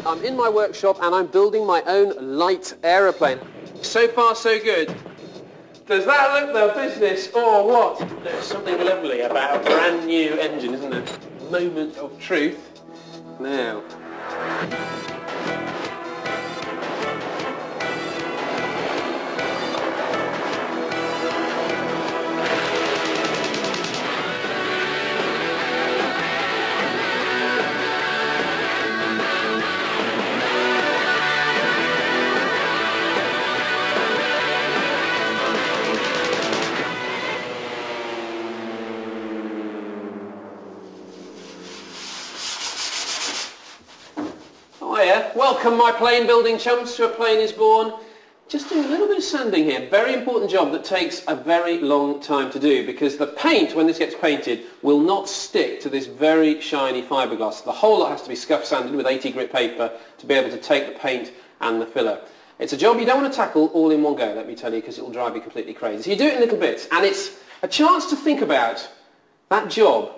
I'm in my workshop and I'm building my own light aeroplane. So far so good. Does that look the business or what? There's something lovely about a brand new engine, isn't there? Moment of truth. Now. Welcome my plane building chums to A Plane Is Born. Just doing a little bit of sanding here. Very important job that takes a very long time to do because the paint, when this gets painted, will not stick to this very shiny fiberglass. The whole lot has to be scuff sanded with 80 grit paper to be able to take the paint and the filler. It's a job you don't want to tackle all in one go, let me tell you, because it will drive you completely crazy. So you do it in little bits, and it's a chance to think about that job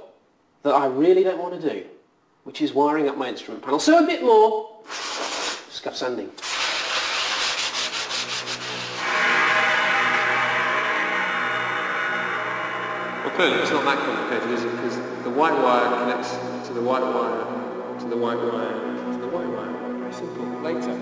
that I really don't want to do, which is wiring up my instrument panel. So a bit more scuff sanding. Well, clearly it's not that complicated, is it? Because the white wire connects to the white wire, to the white wire, to the white wire. Very simple. Later.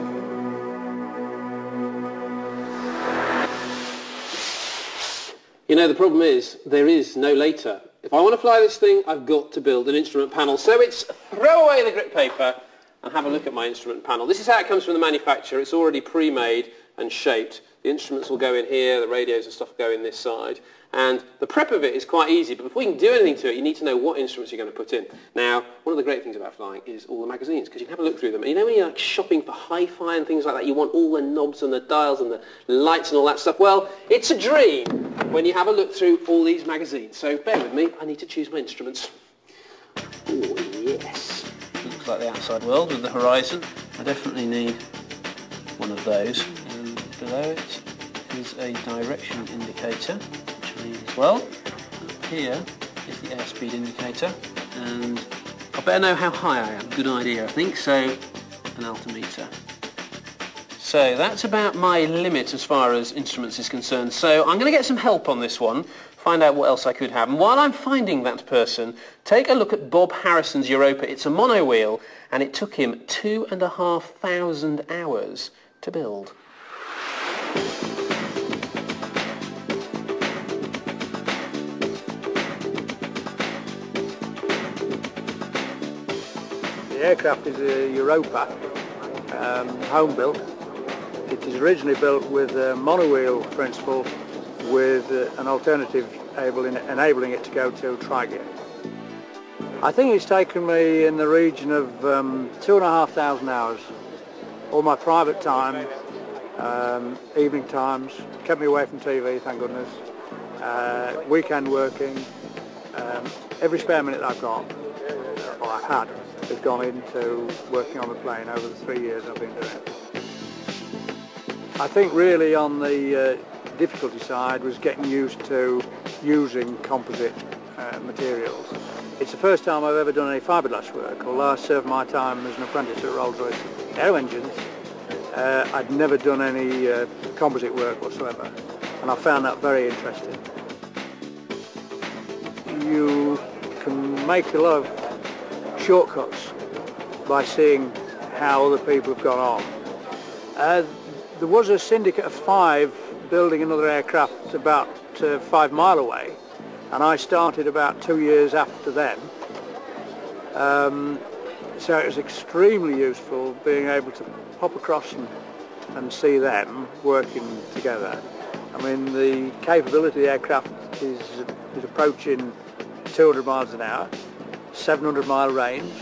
You know, the problem is, there is no later. If I want to fly this thing, I've got to build an instrument panel. So it's throw away the grit paper and have a look at my instrument panel. This is how it comes from the manufacturer. It's already pre-made and shaped. The instruments will go in here, the radios and stuff go in this side. And the prep of it is quite easy, but before you can do anything to it, you need to know what instruments you're going to put in. Now, one of the great things about flying is all the magazines, because you can have a look through them. And you know when you're like shopping for hi-fi and things like that, you want all the knobs and the dials and the lights and all that stuff? Well, it's a dream when you have a look through all these magazines. So bear with me, I need to choose my instruments. Oh, yes. Looks like the outside world with the horizon. I definitely need one of those. And below it is a direction indicator, which I need as well. Up here is the airspeed indicator, and I better know how high I am. Good idea, I think. So, an altimeter. So that's about my limit as far as instruments is concerned. So I'm going to get some help on this one, find out what else I could have. And while I'm finding that person, take a look at Bob Harrison's Europa. It's a mono wheel, and it took him 2,500 hours to build. The aircraft is a Europa, home built. It is originally built with a monowheel principle with an alternative enabling it to go to tri-gear. I think it's taken me in the region of 2,500 hours. All my private time, evening times, kept me away from TV, thank goodness, weekend working, every spare minute I've got, or I've had, has gone into working on the plane over the 3 years I've been doing it. I think really on the difficulty side was getting used to using composite materials. It's the first time I've ever done any fiberglass work, although I served my time as an apprentice at Rolls-Royce Aero Engines. I'd never done any composite work whatsoever, and I found that very interesting. You can make a lot of shortcuts by seeing how other people have gone on. There was a syndicate of 5 building another aircraft about 5 miles away, and I started about 2 years after them. So it was extremely useful being able to pop across and see them working together. I mean, the capability of the aircraft is approaching 200 miles an hour, 700 mile range,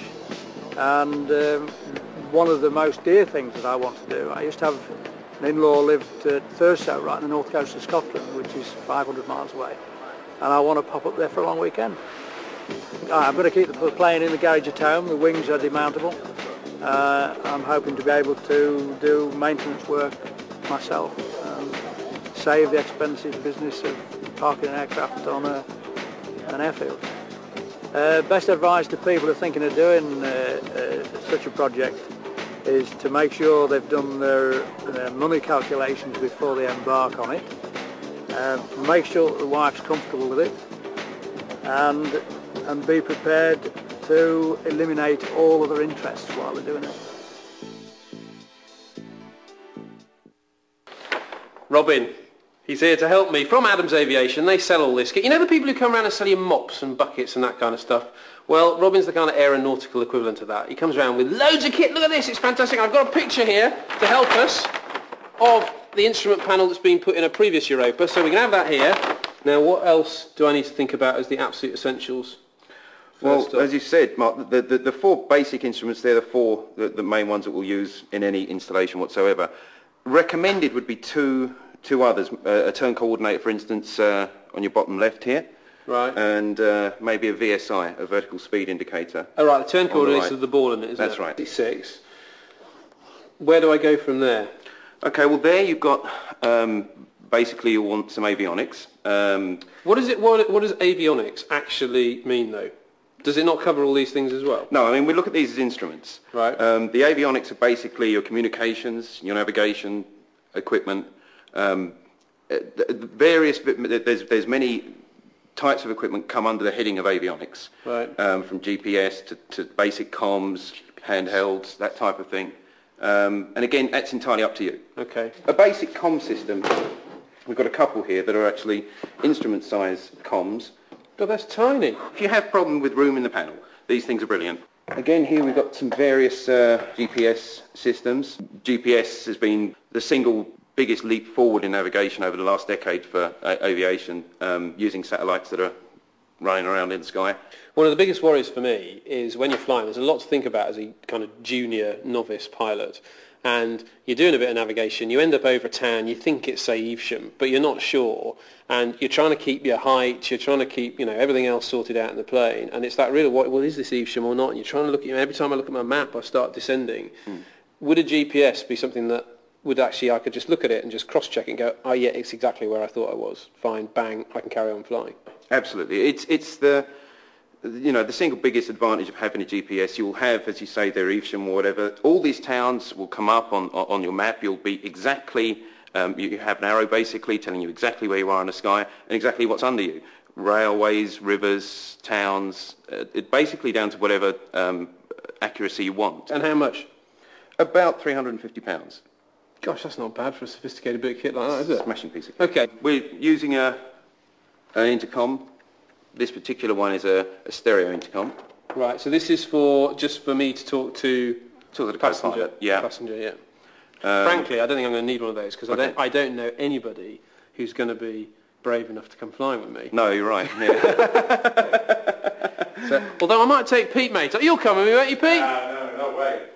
and one of the most dear things that I want to do, I used to have an in-law lived at Thurso, right on the north coast of Scotland, which is 500 miles away, and I want to pop up there for a long weekend. I'm going to keep the plane in the garage at home. The wings are demountable. I'm hoping to be able to do maintenance work myself, save the expensive business of parking an aircraft on an airfield. Best advice to people who are thinking of doing such a project is to make sure they've done their money calculations before they embark on it, make sure that the wife's comfortable with it, and be prepared to eliminate all other interests while they're doing it. Robin, he's here to help me from Adams Aviation. They sell all this kit. You know the people who come around and sell you mops and buckets and that kind of stuff? Well, Robin's the kind of aeronautical equivalent of that. He comes around with loads of kit. Look at this, it's fantastic. I've got a picture here to help us of the instrument panel that's been put in a previous Europa, so we can have that here. Now, what else do I need to think about as the absolute essentials? Well, as you said, Mark, the four basic instruments, they're the main ones that we'll use in any installation whatsoever. Recommended would be two others, a turn coordinator, for instance, on your bottom left here. Right. And maybe a VSI, a vertical speed indicator. Oh, right, the turn coordinator right. of the ball in it, isn't it? That's right. 6. Where do I go from there? Okay, well there you've got, basically you'll want some avionics. What does avionics actually mean, though? Does it not cover all these things as well? No, I mean, we look at these as instruments. Right. The avionics are basically your communications, your navigation equipment, there's many types of equipment come under the heading of avionics. Right. From GPS to basic comms, handhelds, that type of thing. And again, that's entirely up to you. Okay. A basic comm system, we've got a couple here that are actually instrument-size comms. God, that's tiny. If you have problem with room in the panel, these things are brilliant. Again, here we've got some various GPS systems. GPS has been the single biggest leap forward in navigation over the last decade for aviation, using satellites that are running around in the sky. One of the biggest worries for me is when you're flying, there's a lot to think about as a kind of junior novice pilot. And you're doing a bit of navigation, you end up over a town, you think it's, say, Evesham, but you're not sure. And you're trying to keep your height, you're trying to keep, everything else sorted out in the plane. And it's like, really, well, is this Evesham or not? And you're trying to look at, every time I look at my map, I start descending. Would a GPS be something that would actually, I could just look at it and just cross-check it and go, oh, yeah, it's exactly where I thought I was. Fine, bang, I can carry on flying. Absolutely. It's the single biggest advantage of having a GPS. You'll have, as you say, there, Evesham or whatever, all these towns will come up on your map. You'll be exactly, you have an arrow basically telling you exactly where you are in the sky and exactly what's under you. Railways, rivers, towns, basically down to whatever accuracy you want. And how much? About £350. Gosh, that's not bad for a sophisticated bit of kit like that, is it? Smashing piece of kit. Okay. We're using an intercom. This particular one is a stereo intercom. Right, so this is just for me to talk to the passenger. co-pilot, yeah. Passenger, yeah. Frankly, I don't think I'm going to need one of those because I don't know anybody who's going to be brave enough to come flying with me. No, you're right. Yeah. Although I might take Pete, mate. You'll come with me, won't you, Pete? No way.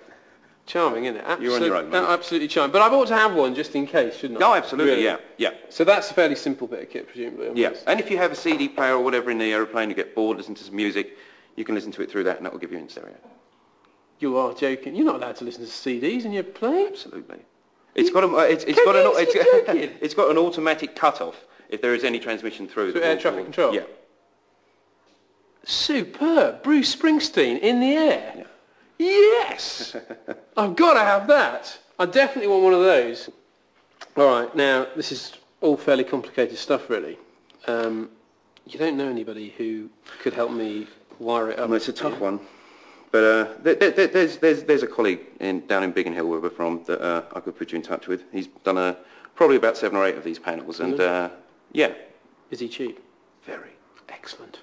Charming, isn't it? You're on your own, mate. Absolutely charming. But I've ought to have one just in case, shouldn't I? No, absolutely, Really? yeah. So that's a fairly simple bit of kit, presumably. Yeah, and if you have a CD player or whatever in the aeroplane, you get bored, listen to some music, you can listen to it through that and that will give you in stereo. You are joking. You're not allowed to listen to CDs in your plane. Absolutely. It's got an automatic cut-off if there is any transmission through. Through air traffic control? Yeah. Superb. Bruce Springsteen in the air. Yeah. Yes! I've got to have that. I definitely want one of those. All right, now, this is all fairly complicated stuff, really. You don't know anybody who could help me wire it up? Well, it's a tough one. But there's a colleague down in Biggin Hill where we're from that I could put you in touch with. He's done probably about 7 or 8 of these panels. And, yeah. Is he cheap? Very. Excellent.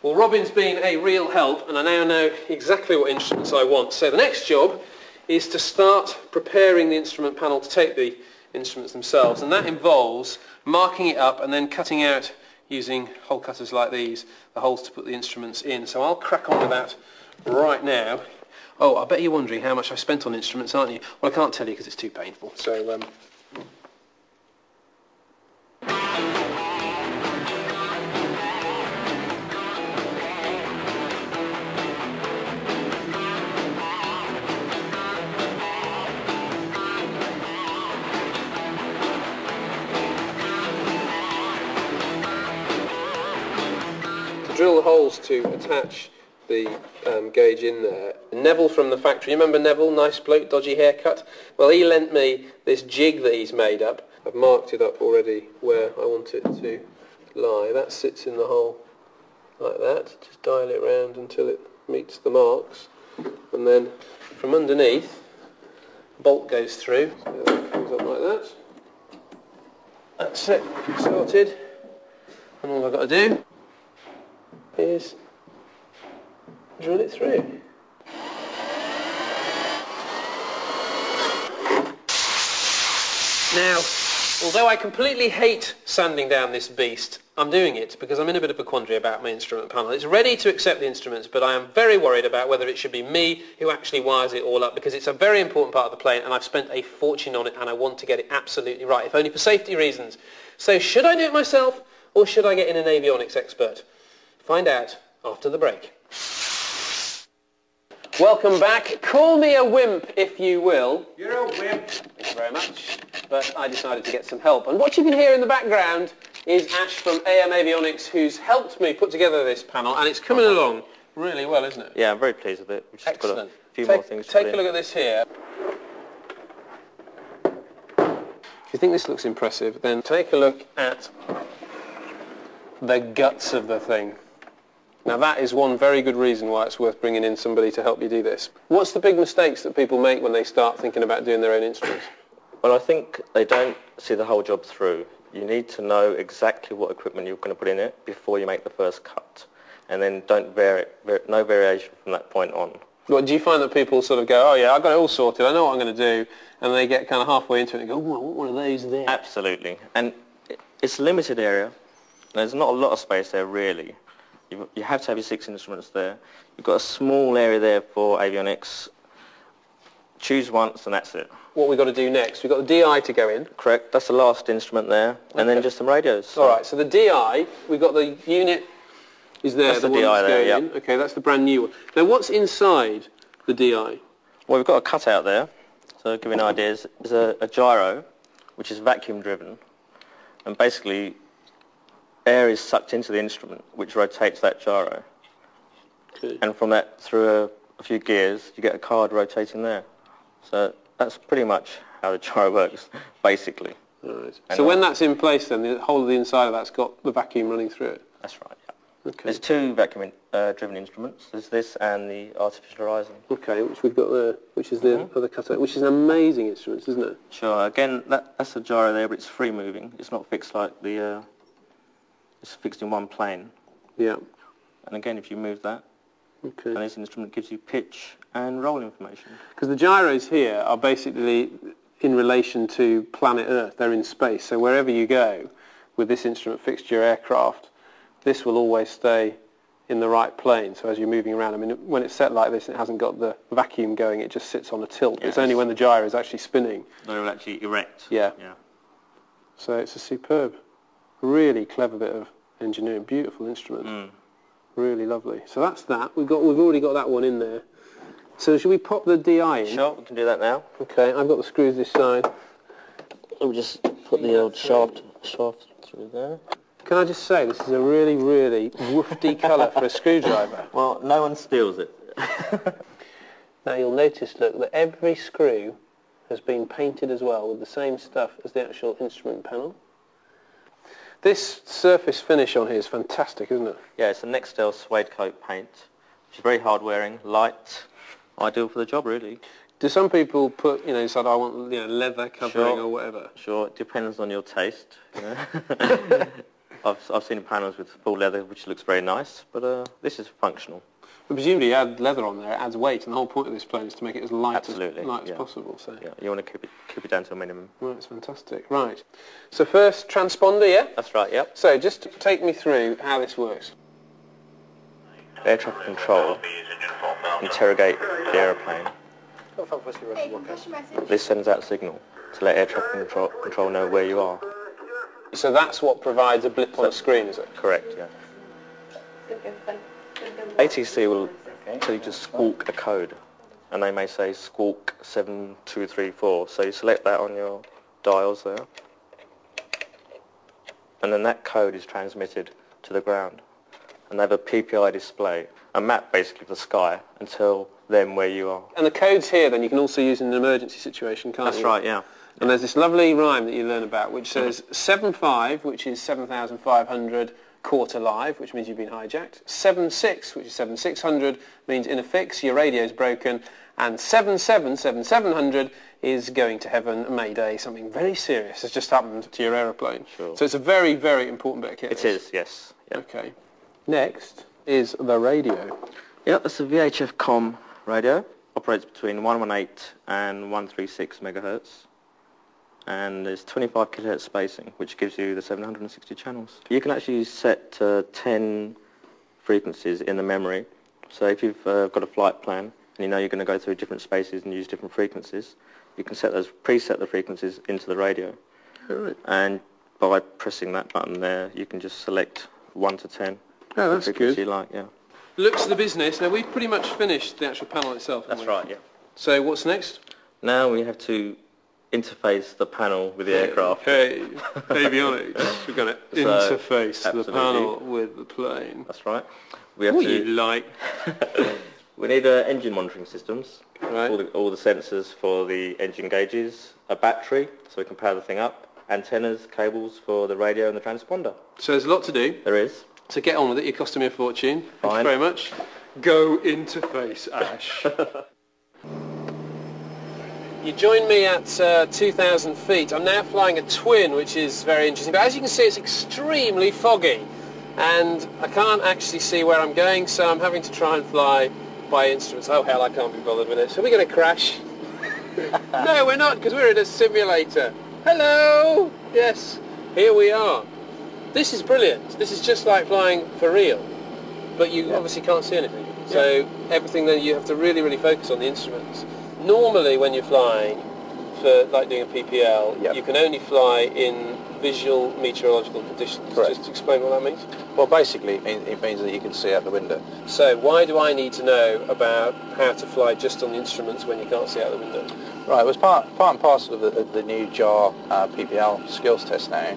Well, Robin's been a real help, and I now know exactly what instruments I want. So the next job is to start preparing the instrument panel to take the instruments themselves, and that involves marking it up and then cutting out, using hole cutters like these, the holes to put the instruments in. So I'll crack on with that right now. Oh, I bet you're wondering how much I spent on instruments, aren't you? Well, I can't tell you because it's too painful. So, drill the holes to attach the gauge in there. Neville from the factory, you remember Neville, nice bloke, dodgy haircut? Well, he lent me this jig that he's made up. I've marked it up already where I want it to lie. That sits in the hole like that. Just dial it round until it meets the marks. And then from underneath, bolt goes through. So that comes up like that. That's it, sorted. And all I've got to do is drill it through. Now, although I completely hate sanding down this beast, I'm doing it because I'm in a bit of a quandary about my instrument panel. It's ready to accept the instruments, but I am very worried about whether it should be me who actually wires it all up, because it's a very important part of the plane and I've spent a fortune on it and I want to get it absolutely right, if only for safety reasons. So should I do it myself or should I get in an avionics expert? Find out after the break. Welcome back. Call me a wimp if you will. You're a wimp. Thank you very much. But I decided to get some help. And what you can hear in the background is Ash from AM Avionics, who's helped me put together this panel, and it's coming along really well, isn't it? Yeah, I'm very pleased with it. We've just got Excellent. a few more things to Take put a look at this here. If you think this looks impressive, then take a look at the guts of the thing. Now that is one very good reason why it's worth bringing in somebody to help you do this. What's the big mistakes that people make when they start thinking about doing their own instruments? Well, I think they don't see the whole job through. You need to know exactly what equipment you're going to put in it before you make the first cut. And then don't vary, no variation from that point on. Well, do you find that people sort of go, oh yeah, I've got it all sorted, I know what I'm going to do, and they get kind of halfway into it and go, oh, I want one of those there? Absolutely. And it's a limited area. There's not a lot of space there, really. You have to have your 6 instruments there. You've got a small area there for avionics. Choose once and that's it. What we've got to do next, we've got the DI to go in. Correct. That's the last instrument there. And then just some radios. All right, so the DI, we've got the unit is there. That's the one DI that's there, going yeah. in. Okay, that's the brand new one. Now, what's inside the DI? Well, we've got a cutout there. So to give you an idea, there's a gyro, which is vacuum driven. And basically, air is sucked into the instrument, which rotates that gyro. Okay. And from that, through a few gears, you get a card rotating there. So that's pretty much how the gyro works, basically. Right. So when that's in place, then the whole of the inside of that's got the vacuum running through it. That's right. Yeah. Okay. There's 2 vacuum-driven instruments. There's this and the artificial horizon. Okay, which we've got there, which is the other cutout, which is an amazing instrument, isn't it? Sure. Again, that's a gyro there, but it's free moving. It's not fixed like the. It's fixed in one plane. Yeah. And again, if you move that, Okay. and this instrument gives you pitch and roll information. Because the gyros here are basically in relation to planet Earth. They're in space. So wherever you go with this instrument fixed to your aircraft, this will always stay in the right plane. So as you're moving around, I mean, when it's set like this, it hasn't got the vacuum going. It just sits on a tilt. Yes. It's only when the gyro is actually spinning. They will actually erect. Yeah. Yeah. So it's a superb, really clever bit of engineering. Beautiful instrument. Really lovely. So that's that. We've already got that one in there. So should we pop the DI in? Sure, we can do that now. Okay, I've got the screws this side. We'll just put the old shaft through there. Can I just say, this is a really, really woofy colour for a screwdriver. Well, no one steals it. Now you'll notice, look, that every screw has been painted as well with the same stuff as the actual instrument panel. This surface finish on here is fantastic, isn't it? Yeah, it's a Nextel suede coat paint, which is very hard wearing, light, ideal for the job really. Do some people put, decide I want, leather covering Sure. or whatever? Sure, it depends on your taste. You know? I've seen panels with full leather, which looks very nice, but this is functional. But presumably you add leather on there, it adds weight, and the whole point of this plane is to make it as light Absolutely, as yeah. possible. So. Yeah, you want to keep it down to a minimum. Right, it's fantastic. Right. So first, transponder, yeah? That's right, yep. So just take me through how this works. Air traffic control interrogate the aeroplane. This sends out a signal to let air traffic control know where you are. So that's what provides a blip on the screen, is it? Correct, yeah. ATC will tell you to squawk a code, and they may say squawk 7234. So you select that on your dials there, and then that code is transmitted to the ground. And they have a PPI display, a map basically of the sky and tell them where you are. And the codes here then you can also use in an emergency situation, can't That's you? right, yeah. And there's this lovely rhyme that you learn about which says 7.5, which is 7,500 quarter live, which means you've been hijacked. 7.6, which is 7,600, means in a fix, your radio's broken. And 7.7, 7,700 is going to heaven, mayday, something very serious has just happened to your aeroplane. Sure. So it's a very, very important bit of kit. It is, yes. Yeah. Okay. Next is the radio. Yeah, that's a VHF COM radio. Operates between 118 and 136 megahertz. And there's 25 kilohertz spacing, which gives you the 760 channels. You can actually set 10 frequencies in the memory. So if you've got a flight plan and you know you're going to go through different spaces and use different frequencies, you can preset the frequencies into the radio. Right. And by pressing that button there, you can just select 1 to 10. Oh, that's the frequency good. you like, yeah. Looks of the business. Now, we've pretty much finished the actual panel itself, haven't That's we? right, yeah. So what's next? Now we have to interface the panel with the aircraft. Hey, avionics. We're going to So, interface the absolutely. panel with the plane. That's right. We have What to. you like? We need engine monitoring systems. Right. All the sensors for the engine gauges, a battery so we can power the thing up, antennas, cables for the radio and the transponder. So there's a lot to do. There is. So get on with it. You're costing me a fortune. Thank you Fine. very much. Go interface, Ash. You join me at 2,000 feet. I'm now flying a twin, which is very interesting. But as you can see, it's extremely foggy. And I can't actually see where I'm going, so I'm having to try and fly by instruments. Oh, hell, I can't be bothered with this. Are we going to crash? No, we're not, because we're in a simulator. Hello! Yes, here we are. This is brilliant. This is just like flying for real. But you obviously can't see anything. So everything then you have to really, really focus on the instruments. Normally when you're flying, for like doing a PPL, you can only fly in visual meteorological conditions. Correct. Just explain what that means. Well, basically, it means that you can see out the window. So why do I need to know about how to fly just on the instruments when you can't see out the window? Right, it was part and parcel of the new JAR PPL skills test now,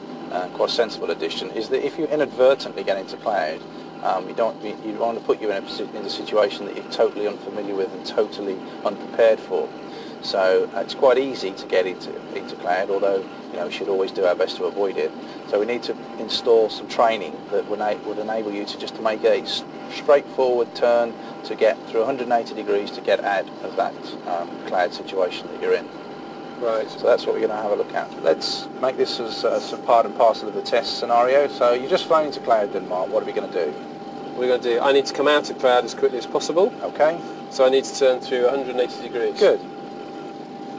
quite a sensible addition, is that if you inadvertently get into cloud, you want to put you in a situation that you're totally unfamiliar with and totally unprepared for. So it's quite easy to get into cloud, although we should always do our best to avoid it. So we need to install some training that would enable you to make a straightforward turn to get through 180 degrees to get out of that cloud situation that you're in. Right. So that's what we're going to have a look at. Let's make this as some part and parcel of the test scenario. So you're just flying into cloud, Denmark. What are we going to do? What are we going to do? I need to come out of cloud as quickly as possible. Okay. So I need to turn through 180 degrees. Good.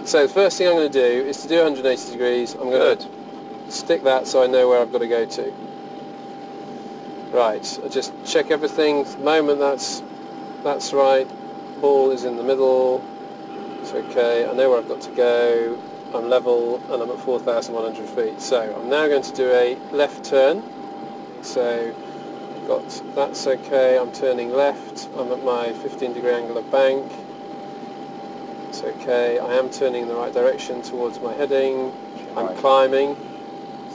So the first thing I'm going to do is to do 180 degrees. I'm going to stick that so I know where I've got to go to. Right. I just check everything. At the moment that's right. Ball is in the middle. It's okay. I know where I've got to go. I'm level and I'm at 4,100 feet. So I'm now going to do a left turn. So that's okay. I'm turning left. I'm at my 15 degree angle of bank. It's okay. I am turning in the right direction towards my heading. I'm climbing.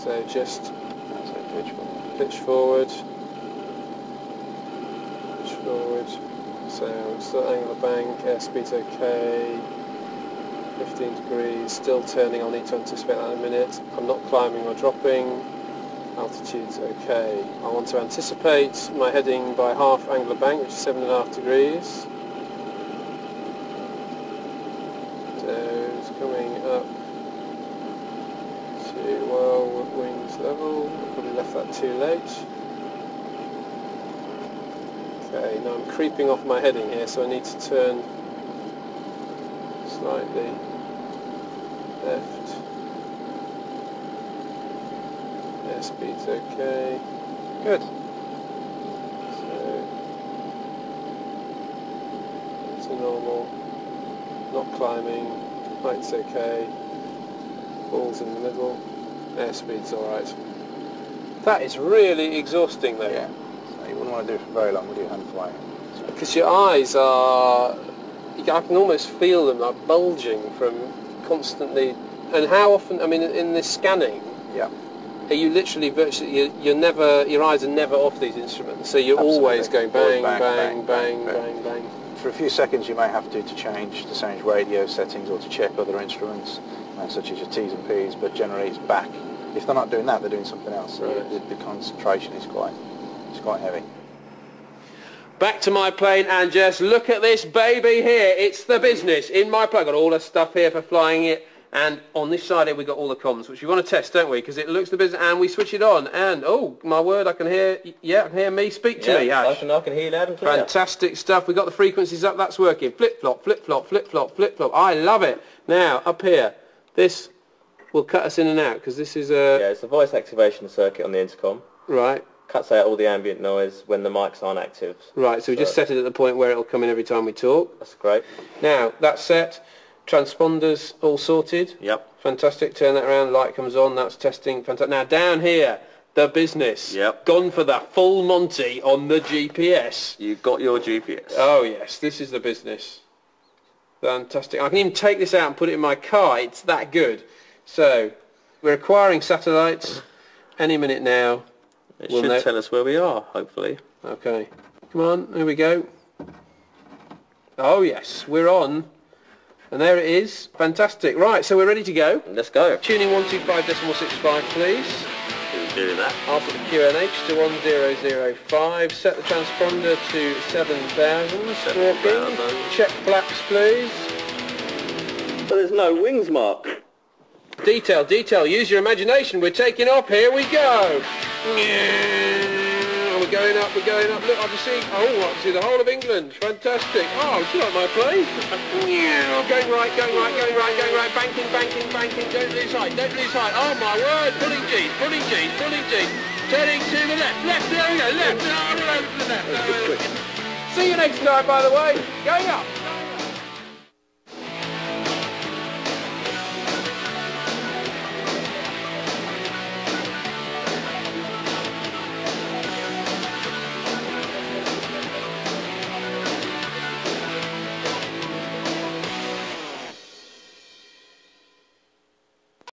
So just pitch forward. Pitch forward. So still angle of bank. Airspeed's okay. 15 degrees. Still turning. I'll need to anticipate that in a minute. I'm not climbing or dropping. Altitude's okay. I want to anticipate my heading by half angle of bank, which is 7.5 degrees. So it's coming up to wings level. I probably left that too late. Okay, now I'm creeping off my heading here, so I need to turn slightly left. Airspeed's okay. Good. So it's a normal. Not climbing. Height's okay. Ball's in the middle. Airspeed's alright. That is really exhausting though. Yeah. So you wouldn't want to do it for very long, would you, hand flying? Because your eyes are, I can almost feel them like bulging from constantly, and how often, I mean in this scanning, Yeah. you literally virtually, your eyes are never off these instruments, so you're always going Always bang, bang, bang, bang, bang. For a few seconds you may have to change radio settings or to check other instruments, such as your T's and P's, but generally it's back. If they're not doing that, they're doing something else, so Right. the concentration is quite heavy. Back to my plane, and just look at this baby here. It's the business in my plane. Got all the stuff here for flying it, and on this side here we've got all the comms, which we want to test, don't we? Because it looks the business, and we switch it on, and oh my word, I can hear me speak to me, Ash. I can hear you loud and clear. Fantastic stuff. We've got the frequencies up. That's working. Flip flop, flip flop, flip flop, flip flop. I love it. Now up here, this will cut us in and out because this is a Yeah, it's a voice activation circuit on the intercom. right. Cuts out all the ambient noise when the mics aren't active. Right. So we just set it at the point where it'll come in every time we talk. That's great. Now that's set. Transponders all sorted. Yep. Fantastic. Turn that around. Light comes on. That's testing. Fantastic. Now down here, the business. Yep. Gone for the full Monty on the GPS. You've got your GPS. Oh yes, this is the business. Fantastic. I can even take this out and put it in my car. It's that good. So we're acquiring satellites any minute now. It We'll should know- tell us where we are, hopefully. Okay. Come on, here we go. Oh yes, we're on. And there it is. Fantastic. Right, so we're ready to go. Let's go. Tuning 125.65 please. Who's doing that? I'll put the QNH to 1005. Set the transponder to 7000. 7,000. Check flaps please. But there's no wings, Mark. Detail, detail. Use your imagination. We're taking off. Here we go. We're going up, we're going up. Look, I can see, I can see the whole of England. Fantastic. Oh, do you like my plane? Going right, going right, going right, going right. Banking, banking, banking. Don't lose height, don't lose height. Oh, my word. Pulling G, pulling G, pulling G. Turning to the left, left, there we go, left. Left. See you next time, by the way. Going up.